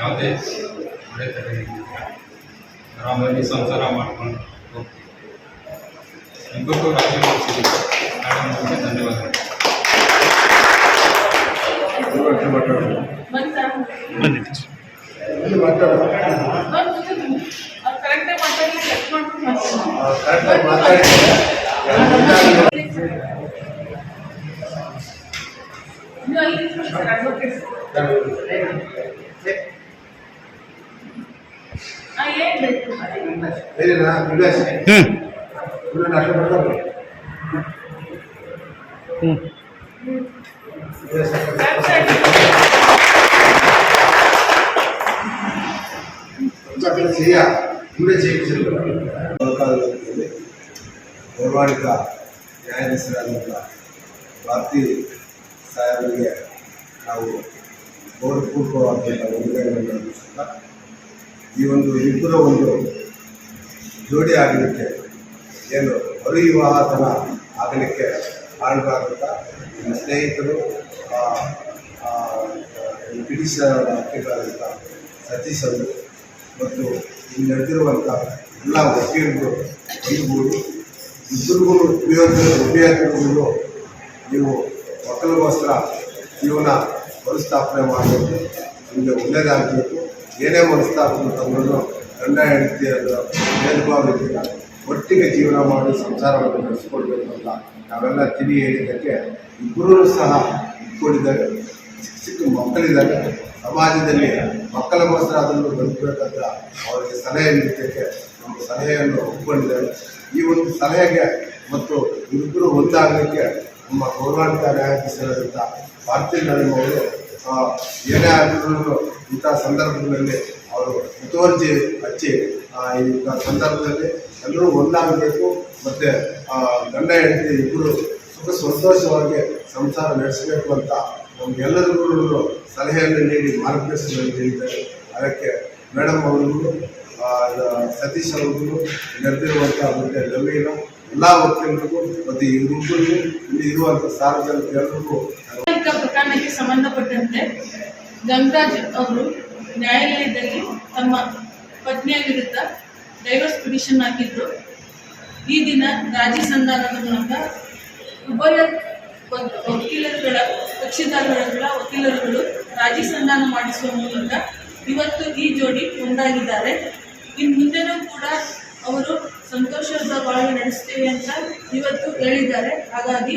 ಯಾವುದೇ ಅಡೆತಡೆ ಆರಾಮಾಗಿ ಸಂಸಾರ ಮಾಡ್ಕೊಂಡು ಇಬ್ಬರಿಗೂ ರಾಜ್ಯ ಧನ್ಯವಾದಗಳು. ಗೌರವಾನ್ವಿತ ನ್ಯಾಯಾಧೀಶರಾದಂಥ ಭಾರತಿ ಸಾಹೇಬರಿಗೆ ನಾವು ಗೌರವಪೂರ್ವಕವಾದಂಥ ವಂದನೆಗಳನ್ನು ಅರ್ಪಿಸುತ್ತಾ ಈ ಒಂದು ಇಬ್ಬರ ಒಂದು ಜೋಡಿ ಆಗಲಿಕ್ಕೆ ಏನು ಮರುವಿವಾಹತನ ಆಗಲಿಕ್ಕೆ ಕಾರಣವಾದಂಥ ನನ್ನ ಸ್ನೇಹಿತರು ಪಿಟಿಷನರ್ ಅಧ್ಯಕ್ಷರಾದಂಥ ಸತೀಶ್ ಅವರು ಮತ್ತು ಇಲ್ಲಿ ನಡೆದಿರುವಂಥ ಎಲ್ಲ ವಕೀಲರು ಬಂಧುಗಳು ಇಬ್ಬರಿಗೂ ಉಭಯತರಿಗೂ ನೀವು ಮಕ್ಕಳಿಗೋಸ್ಕರ ಜೀವನ ಮರುಸ್ಥಾಪನೆ ಮಾಡಬೇಕು, ನಿಮಗೆ ಒಳ್ಳೆಯದಾಗಬೇಕು. ಏನೇ ಮನಸ್ತಾಪನೆ ತಂದರೂ ಗಂಡ ಹೆಂಡತಿಯರು ಭೇದಭಾವದಿಂದ ಒಟ್ಟಿಗೆ ಜೀವನ ಮಾಡಿ ಸಂಸಾರವನ್ನು ನಡೆಸಿಕೊಳ್ಬೇಕು ಅಂತ ನಾವೆಲ್ಲ ತಿಳಿ ಹೇಳಿದ್ದಕ್ಕೆ ಇಬ್ಬರೂ ಸಹ ಇಟ್ಕೊಂಡಿದ್ದಾರೆ. ಚಿಕ್ಕ ಮಕ್ಕಳಿದ್ದಾರೆ, ಸಮಾಜದಲ್ಲಿ ಮಕ್ಕಳಿಗೋಸ್ಕರ ಅದನ್ನು ಬದುಕಬೇಕಂತ ಅವರಿಗೆ ಸಲಹೆ ನೀಡಲಿಕ್ಕೆ ನಮ್ಮ ಸಲಹೆಯನ್ನು ಒಪ್ಪಿಕೊಂಡಿದ್ದಾರೆ. ಈ ಒಂದು ಸಲಹೆಗೆ ಮತ್ತು ಇಬ್ಬರು ಒಂದಾಗಲಿಕ್ಕೆ ನಮ್ಮ ಗೌರವಾನ್ವಿತ ನ್ಯಾಯಾಧೀಶರಾದಂಥ ಭಾರತಿ ನಳಿನ್ ಅವರು ಏನೇ ಆದರೂ ಇಂಥ ಸಂದರ್ಭದಲ್ಲಿ ಅವರು ಮುತುವರ್ಜಿ ಹಚ್ಚಿ ಈ ಸಂದರ್ಭದಲ್ಲಿ ಎಲ್ಲರೂ ಒಂದಾಗಬೇಕು ಮತ್ತು ಗಂಡ ಹೆಂಡತಿ ಇಬ್ಬರು ಸುಖ ಸಂತೋಷವಾಗಿ ಸಂಸಾರ ನಡೆಸಬೇಕು ಅಂತ ನಮಗೆಲ್ಲರಿಗೂ ಸಲಹೆಯನ್ನು ನೀಡಿ ಮಾರ್ಗದರ್ಶನ ನೀಡಿದ್ದಾರೆ. ಅದಕ್ಕೆ ಮೇಡಮ್ ಅವರಿಗೂ ಸತೀಶ್ ಅವ್ರಿಗೂ ನಡೆದಿರುವಂಥ ಮತ್ತು ನವೀನ ಎಲ್ಲ ವಕೀಲರಿಗೂ ಮತ್ತು ಇಬ್ಬರಿಗೂ ಇಲ್ಲಿ ಇರುವಂಥ ಸಾರ್ವಜನಿಕರಿಗೂ ಪ್ರಕರಣಕ್ಕೆ ಸಂಬಂಧಪಟ್ಟಂತೆ ಗಂಗರಾಜ್ ಅವರು ನ್ಯಾಯಾಲಯದಲ್ಲಿ ತಮ್ಮ ಪತ್ನಿಯ ವಿರುದ್ಧ ಡೈವರ್ಸ್ ಪಿಟಿಷನ್ ಹಾಕಿದ್ರು. ಈ ದಿನ ರಾಜಿ ಸಂಧಾನದ ಮೂಲಕ ಉಭಯ ವಕೀಲರುಗಳ ಕಕ್ಷಿದಾರರುಗಳ ವಕೀಲರುಗಳು ರಾಜಿ ಸಂಧಾನ ಮಾಡಿಸುವ ಮೂಲಕ ಇವತ್ತು ಈ ಜೋಡಿ ಒಂದಾಗಿದ್ದಾರೆ. ಇನ್ನು ಮುಂದೆನೂ ಕೂಡ ಅವರು ಸಂತೋಷದ ಬಾಳ್ವೆ ನಡೆಸ್ತೇವೆ ಅಂತ ಇವತ್ತು ಹೇಳಿದ್ದಾರೆ. ಹಾಗಾಗಿ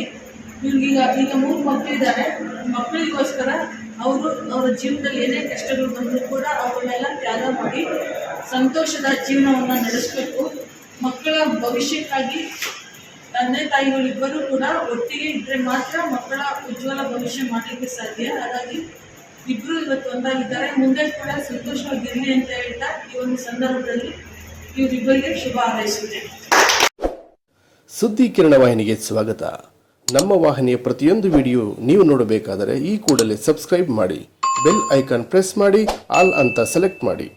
ಇವ್ರಿಗೀಗ 3 ಮಕ್ಕಳಿದ್ದಾರೆ. ಮಕ್ಕಳಿಗೋಸ್ಕರ ಅವರು ಅವರ ಜೀವನದಲ್ಲಿ ಏನೇ ಕಷ್ಟಗಳು ಬಂದರೂ ಕೂಡ ಅವರನ್ನೆಲ್ಲ ತ್ಯಾಗ ಮಾಡಿ ಸಂತೋಷದ ಜೀವನವನ್ನು ನಡೆಸಬೇಕು. ಮಕ್ಕಳ ಭವಿಷ್ಯಕ್ಕಾಗಿ ತಂದೆ ತಾಯಿಗಳಿಬ್ಬರೂ ಕೂಡ ಒಟ್ಟಿಗೆ ಇದ್ದರೆ ಮಾತ್ರ ಮಕ್ಕಳ ಉಜ್ವಲ ಭವಿಷ್ಯ ಮಾಡಲಿಕ್ಕೆ ಸಾಧ್ಯ. ಹಾಗಾಗಿ ಇಬ್ಬರು ಇವತ್ತು ಒಂದಾಗಿದ್ದಾರೆ. ಮುಂದೆ ಕೂಡ ಸಂತೋಷವಾಗಿರಲಿ ಅಂತ ಹೇಳ್ತಾ ಈ ಒಂದು ಸಂದರ್ಭದಲ್ಲಿ ಇವರಿಬ್ಬರಿಗೆ ಶುಭ ಹಾರೈಸುತ್ತೇನೆ. ಸುದ್ದಿ ಕಿರಣ ವಾಹಿನಿಗೆ ಸ್ವಾಗತ. ನಮ್ಮ ವಾಹಿನಿಯ ಪ್ರತಿಯೊಂದು ವಿಡಿಯೋ ನೀವು ನೋಡಬೇಕಾದರೆ ಈ ಕೂಡಲೇ ಸಬ್ಸ್ಕ್ರೈಬ್ ಮಾಡಿ, ಬೆಲ್ ಐಕಾನ್ ಪ್ರೆಸ್ ಮಾಡಿ, ಆಲ್ ಅಂತ ಸೆಲೆಕ್ಟ್ ಮಾಡಿ.